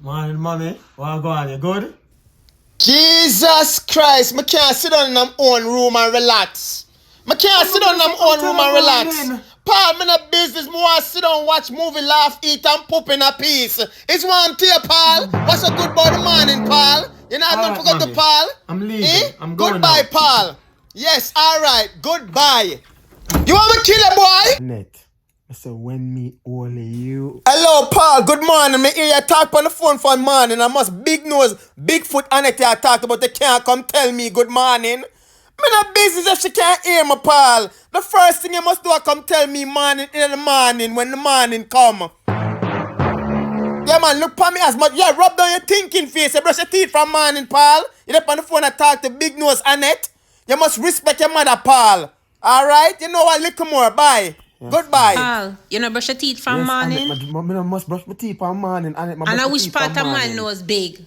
Morning, mommy. What go on? You good? Jesus Christ, I can't sit down in my own room and relax. I can't sit down in my own room and relax. Paul, I'm in a business. I want to sit down, watch movie, laugh, eat, and poop in a piece. It's one to you, Paul. What's so good about the morning, Paul? You know, don't forget to Paul. I'm leaving. I'm going Goodbye, now. Paul. Yes, all right. Goodbye. You want me to kill a boy? Net. So when me only you. Hello, Paul. Good morning. Me hear you talk on the phone for morning. I must big nose, big foot Annette I talked about. They can't come tell me good morning. Me not business if she can't hear me, Paul. The first thing you must do is come tell me morning in the morning when the morning come. Yeah, man, look for me as much. Yeah, rub down your thinking face. You brush your teeth from morning, Paul. You up on the phone and talk to big nose Annette. You must respect your mother, Paul. All right? You know what? Little more. Bye. Yes. Goodbye. Paul, you know brush your teeth from morning? I must brush my teeth from morning. And I wish part of man nose big.